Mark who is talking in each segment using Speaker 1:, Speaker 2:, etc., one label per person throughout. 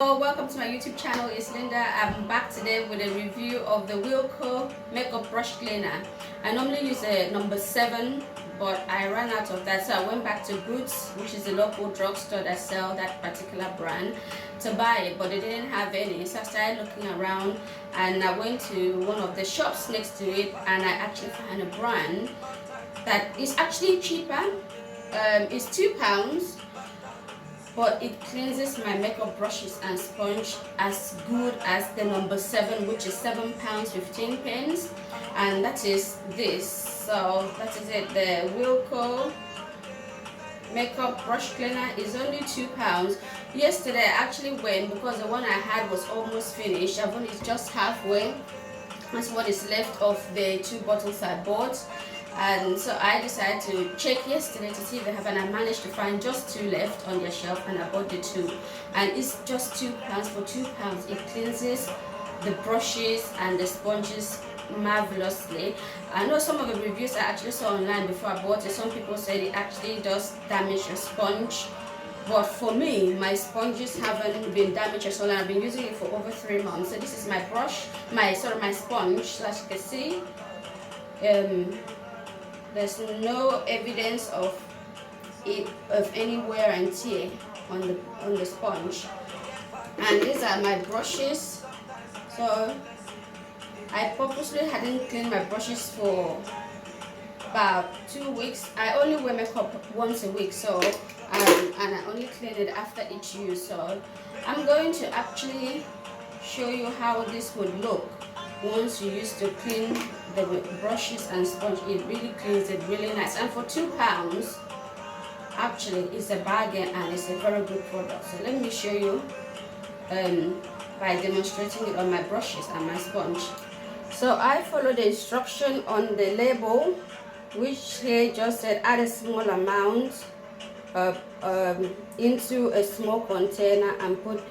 Speaker 1: Welcome to my YouTube channel. It's Linda. I'm back today with a review of the Wilko makeup brush cleaner. I normally use a number 7, but I ran out of that, so I went back to Boots, which is a local drugstore that sell that particular brand, to buy it, but they didn't have any. So I started looking around, and I went to one of the shops next to it, and I actually found a brand that is actually cheaper. It's £2, but it cleanses my makeup brushes and sponge as good as the number 7, which is £7.15, and that is this. So that is it. The Wilko makeup brush cleaner is only £2. Yesterday I actually went because the one I had was almost finished. I've only just halfway. That's what is left of the 2 bottles I bought. And so I decided to check yesterday to see if they have, and I managed to find just 2 left on their shelf, and I bought the 2. And it's just £2 for £2. It cleanses the brushes and the sponges marvelously. I know some of the reviews I actually saw online before I bought it, some people said it actually does damage your sponge. But for me, my sponges haven't been damaged at all, and I've been using it for over 3 months. So this is my brush, my sponge, as you can see. There's no evidence of any wear and tear on the sponge. And these are my brushes. So I purposely hadn't cleaned my brushes for about 2 weeks. I only wear makeup once a week, so and I only clean it after each use. So I'm going to actually show you how this would look once you use to clean the brushes and sponge. It really cleans it really nice, and for £2 actually it's a bargain, and it's a very good product. So let me show you by demonstrating it on my brushes and my sponge. So I follow the instruction on the label, which here just said add a small amount into a small container and put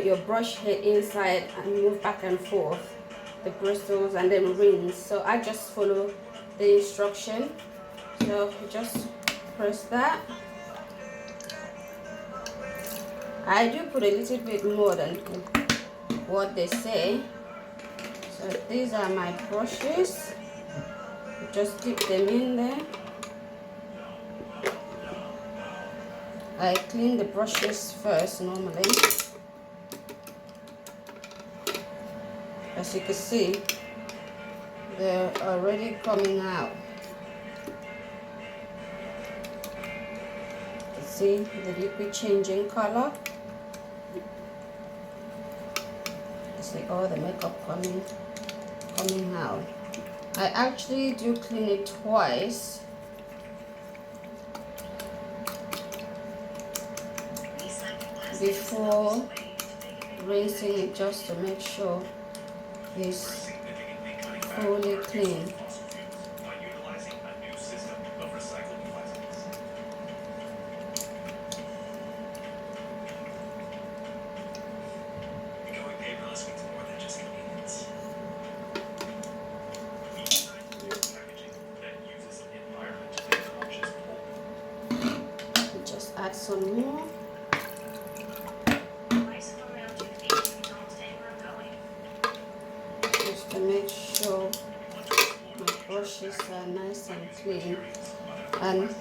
Speaker 1: your brush head inside and move back and forth the bristles and then rinse. So I just follow the instruction. So just press that. I do put a little bit more than what they say. So these are my brushes. Just dip them in there. I clean the brushes first normally. As you can see, they're already coming out. See the liquid changing color. You see all the makeup coming out. I actually do clean it twice. Before rinsing it, just to make sure it's fully clean. Just add some more. To make sure my brushes are nice and clean. And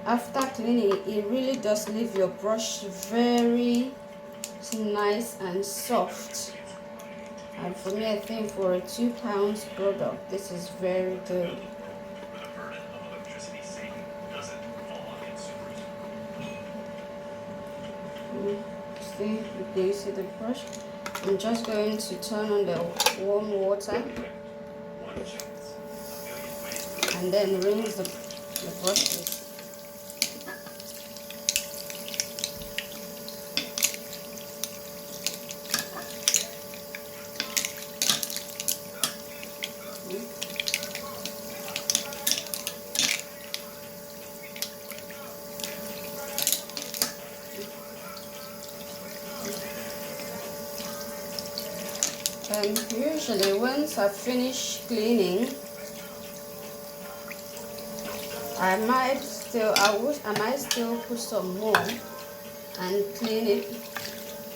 Speaker 1: after cleaning, it really does leave your brush very nice and soft. And for me, I think for a £2 product, this is very good. See, you can see the brush. I'm just going to turn on the warm water and then rinse the brushes. Usually once I finish cleaning, I might still put some more and clean it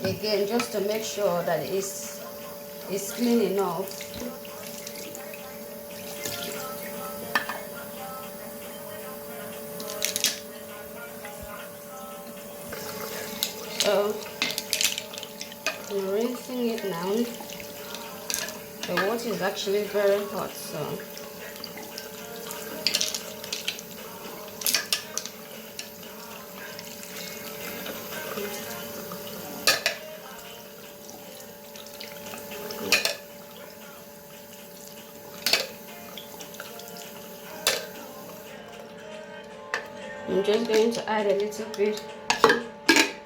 Speaker 1: again, just to make sure that it's clean enough. So I'm rinsing it now. The water is actually very hot, so I'm just going to add a little bit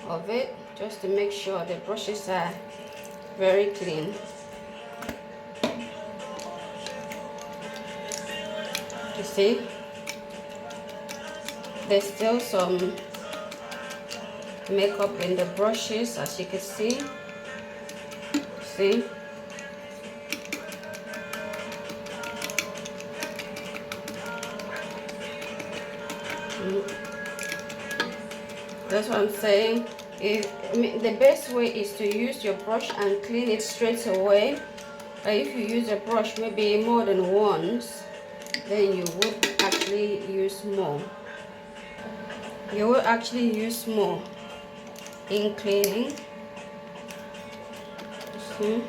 Speaker 1: of it just to make sure the brushes are very clean. You see, there's still some makeup in the brushes, as you can see. See? That's what I'm saying. The best way is to use your brush and clean it straight away. If you use a brush maybe more than once, then you would actually use more. You will actually use more in cleaning. See?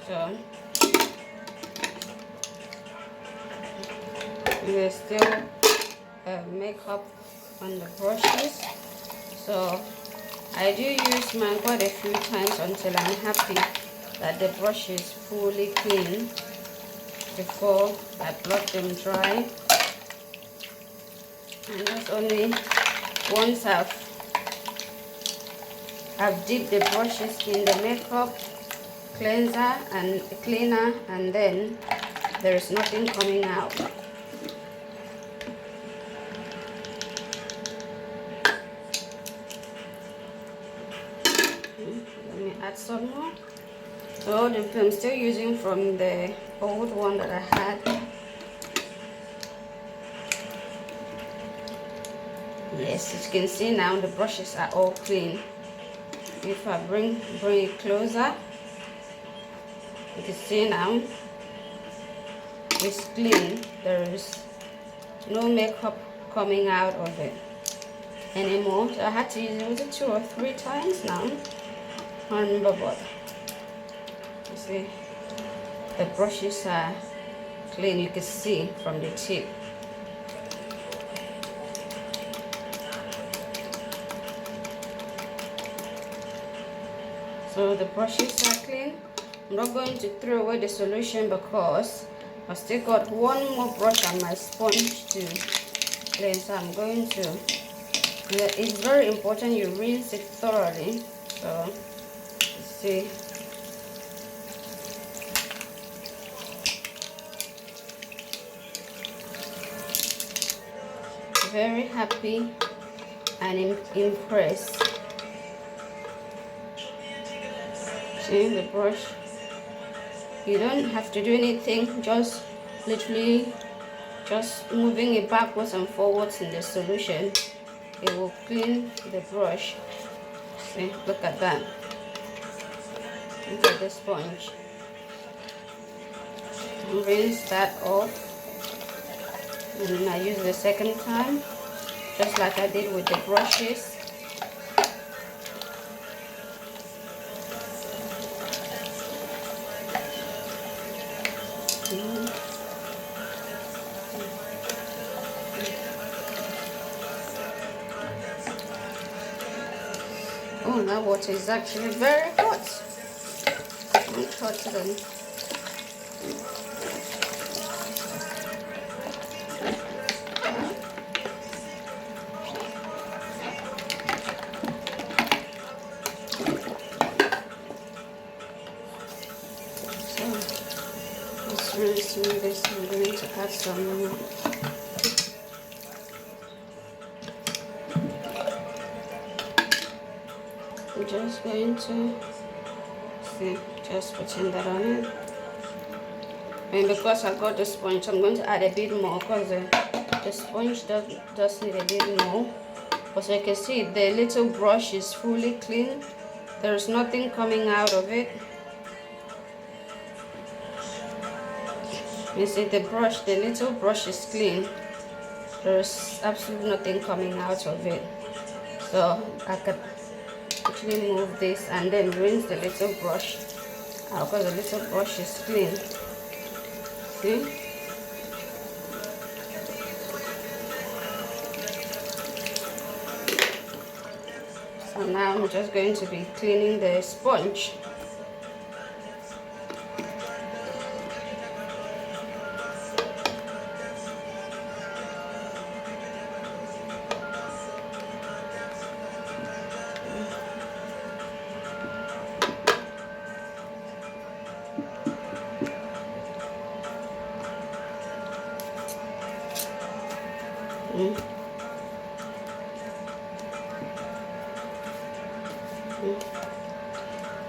Speaker 1: So there's still makeup on the brushes, so I do use mine quite a few times until I'm happy that the brush is fully clean before I pluck them dry. And that's only once I've dipped the brushes in the makeup cleanser and cleaner, and then there is nothing coming out. Let me add some more. So I'm still using from the old one that I had. Yes, as you can see now, the brushes are all clean. If I bring it closer, you can see now it's clean. There is no makeup coming out of it anymore. So I had to use it, was it 2 or 3 times now? I don't remember, but you see the brushes are clean. You can see from the tip. So the brushes are clean. I'm not going to throw away the solution because I still got one more brush on my sponge to clean. So I'm going to, it's very important you rinse it thoroughly. So you see, very happy and impressed. See the brush, you don't have to do anything, just literally just moving it backwards and forwards in the solution, it will clean the brush. See, look at that, look at the sponge. Rinse that off, and then I use the second time just like I did with the brushes. Oh, that water is actually very hot. Much hotter than. So let's rinse this. I'm going to add some more. I'm just going to see, just putting that on it. And because I got the sponge, I'm going to add a bit more because the sponge does need a bit more As you can see, the little brush is fully clean. There's nothing coming out of it. You see the brush, the little brush is clean. There's absolutely nothing coming out of it. So I could actually move this and then rinse the little brush out because the little brush is clean. See? So now I'm just going to be cleaning the sponge.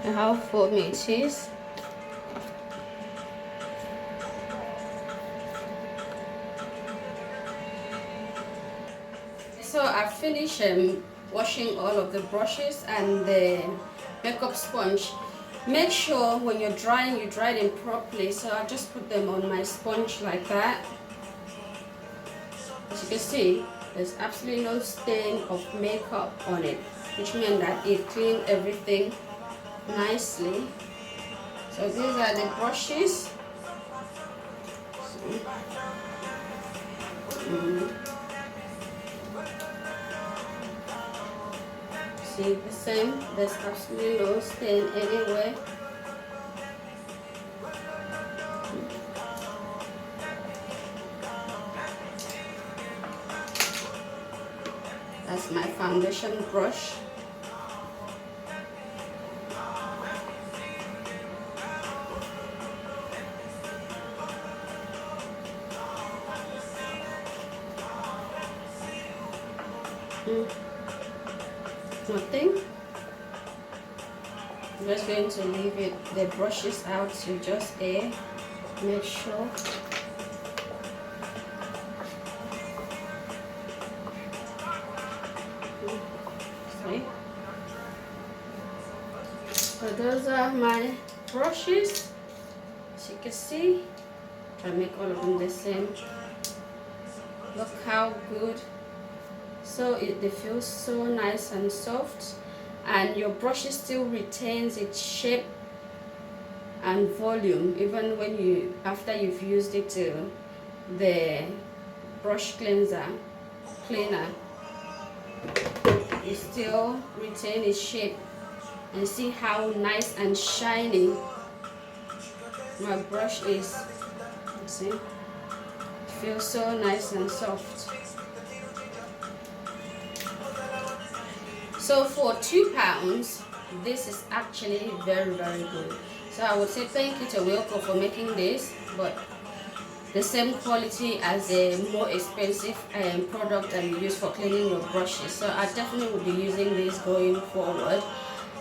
Speaker 1: And how foamy it is. So I finished washing all of the brushes and the makeup sponge. Make sure when you're drying, you dry them properly. So I just put them on my sponge like that. As you can see, there's absolutely no stain of makeup on it, which means that it cleaned everything nicely. So these are the brushes. See the same, there's absolutely no stain anywhere. That's my foundation brush. Nothing. I'm just going to leave the brushes out to just air. Make sure. See? So those are my brushes. As you can see, I make all of them the same. Look how good. So they feel so nice and soft, and your brush still retains its shape and volume even when after you've used it to the brush cleaner. It still retain its shape, and see how nice and shiny my brush is. See, it feels so nice and soft. So for £2, this is actually very good. So I would say thank you to Wilko for making this, but the same quality as a more expensive product that you use for cleaning your brushes. So I definitely will be using this going forward.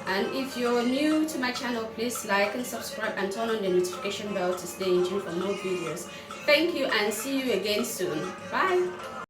Speaker 1: And if you're new to my channel, please like and subscribe and turn on the notification bell to stay in tune for more videos. Thank you and see you again soon. Bye.